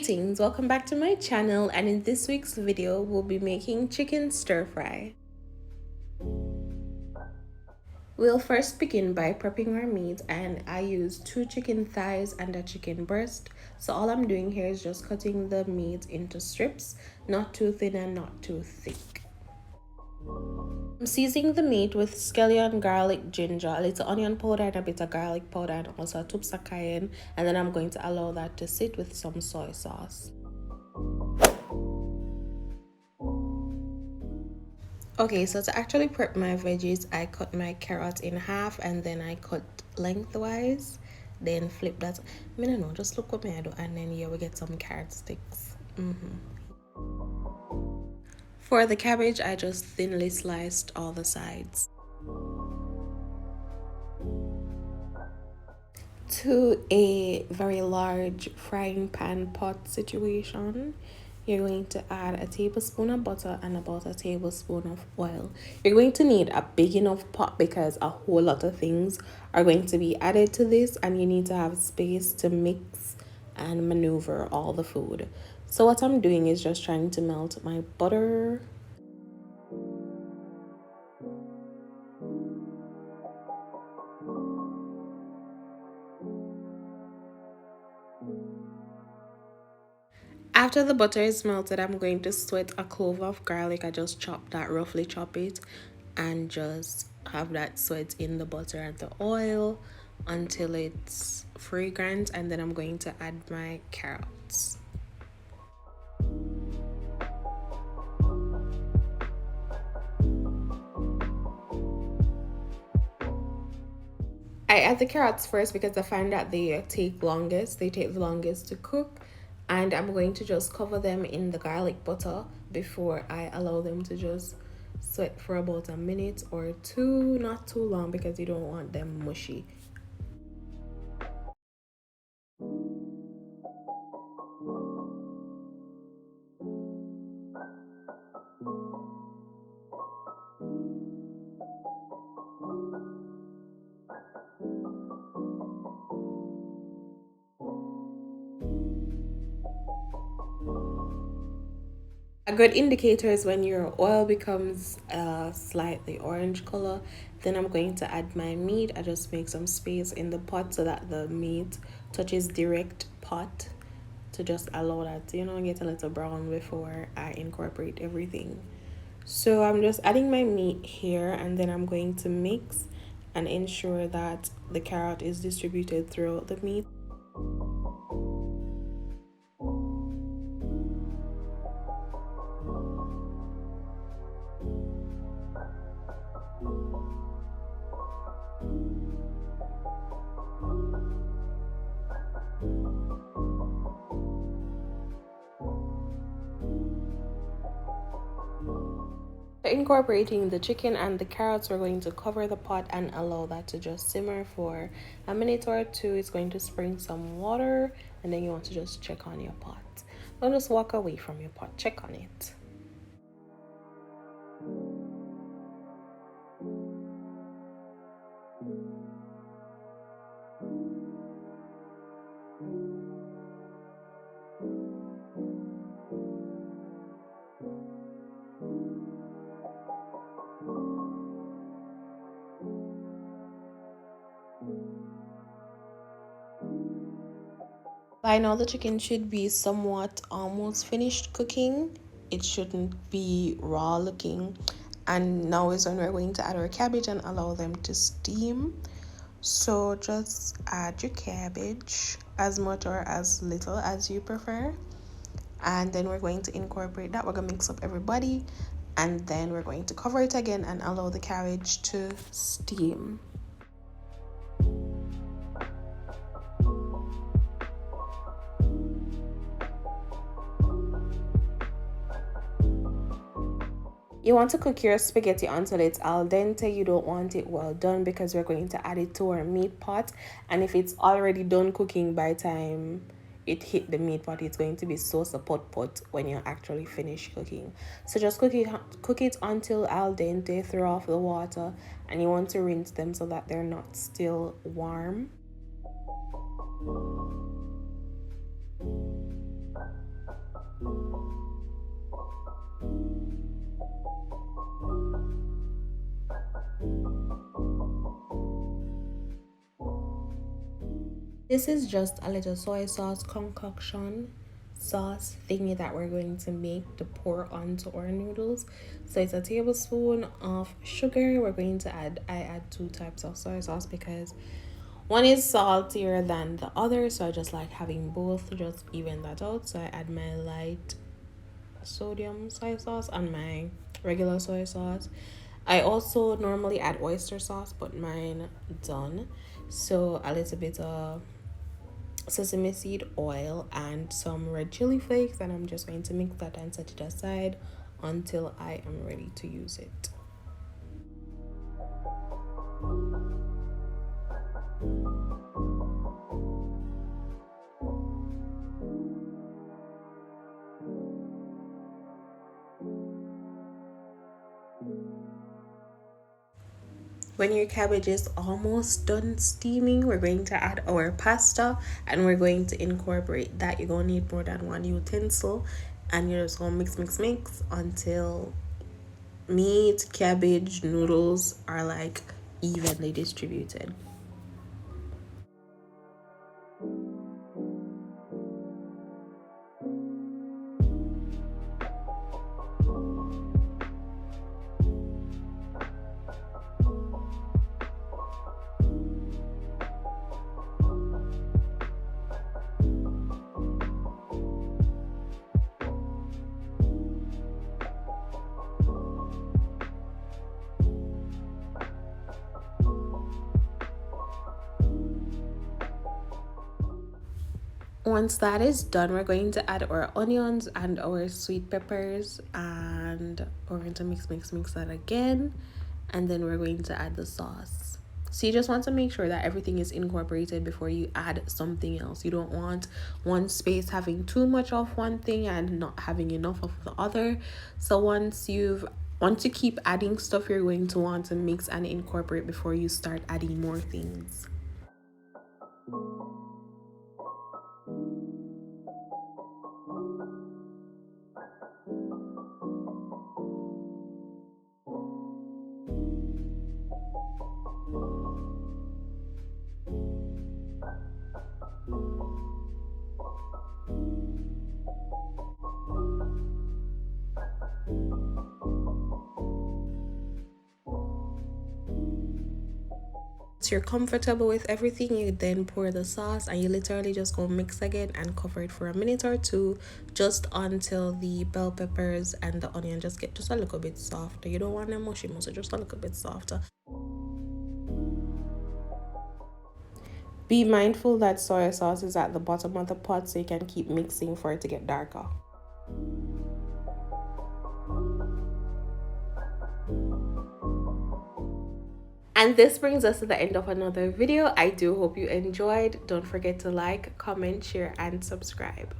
Greetings, welcome back to my channel, and in this week's video we'll be making chicken stir fry. We'll first begin by prepping our meat, and I use 2 chicken thighs and a chicken breast. So all I'm doing here is just cutting the meat into strips, not too thin and not too thick. I'm seasoning the meat with scallion, garlic, ginger, a little onion powder and a bit of garlic powder, and also a tubes of cayenne, and then I'm going to allow that to sit with some soy sauce. Okay, so to actually prep my veggies, I cut my carrot in half and then I cut lengthwise, then flip that. I don't know, just look what I do, and then here we get some carrot sticks. For the cabbage, I just thinly sliced all the sides. To a very large frying pan pot situation, you're going to add a tablespoon of butter and about a tablespoon of oil. You're going to need a big enough pot because a whole lot of things are going to be added to this, and you need to have space to mix and maneuver all the food. So what I'm doing is just trying to melt my butter. After the butter is melted, I'm going to sweat a clove of garlic. I just chop that, roughly chop it, and just have that sweat in the butter and the oil until it's fragrant, and then I'm going to add my carrots. I add the carrots first because I find that they take the longest to cook, and I'm going to just cover them in the garlic butter before I allow them to just sweat for about a minute or two, not too long because you don't want them mushy. A good indicator is when your oil becomes a slightly orange color. Then I'm going to add my meat. I just make some space in the pot so that the meat touches direct pot, to just allow that to, get a little brown before I incorporate everything. So I'm just adding my meat here, and then I'm going to mix and ensure that the carrot is distributed throughout the meat. Incorporating the chicken and the carrots, we're going to cover the pot and allow that to just simmer for a minute or two. It's going to spring some water, and then you want to just check on your pot. Don't just walk away from your pot, check on it. By now the chicken should be somewhat almost finished cooking. It shouldn't be raw looking. And now is when we're going to add our cabbage and allow them to steam. So just add your cabbage, as much or as little as you prefer. And then we're going to incorporate that. We're going to mix up everybody, and then we're going to cover it again and allow the cabbage to steam. You want to cook your spaghetti until it's al dente. You don't want it well done because we're going to add it to our meat pot. And if it's already done cooking by the time it hit the meat pot, it's going to be sauce pot when you're actually finished cooking. So just cook it until al dente, throw off the water, and you want to rinse them so that they're not still warm. This is just a little soy sauce concoction sauce thingy that we're going to make to pour onto our noodles. So it's a tablespoon of sugar. We're going to I add two types of soy sauce because one is saltier than the other, so I just like having both to just even that out. So I add my light sodium soy sauce and my regular soy sauce. I also normally add oyster sauce, but mine done. So a little bit of sesame seed oil and some red chili flakes, and I'm just going to mix that and set it aside until I am ready to use it. When your cabbage is almost done steaming, we're going to add our pasta and we're going to incorporate that. You're going to need more than one utensil, and you're just going to mix until meat, cabbage, noodles are like evenly distributed. Once that is done, we're going to add our onions and our sweet peppers, and we're going to mix that again, and then we're going to add the sauce. So you just want to make sure that everything is incorporated before you add something else. You don't want one space having too much of one thing and not having enough of the other. So once you keep adding stuff, you're going to want to mix and incorporate before you start adding more things. Once you're comfortable with everything, you then pour the sauce and you literally just go mix again and cover it for a minute or two, just until the bell peppers and the onion just get just a little bit softer. You don't want them mushy, just a little bit softer. Be mindful that soy sauce is at the bottom of the pot, so you can keep mixing for it to get darker. And this brings us to the end of another video. I do hope you enjoyed. Don't forget to like, comment, share, and subscribe.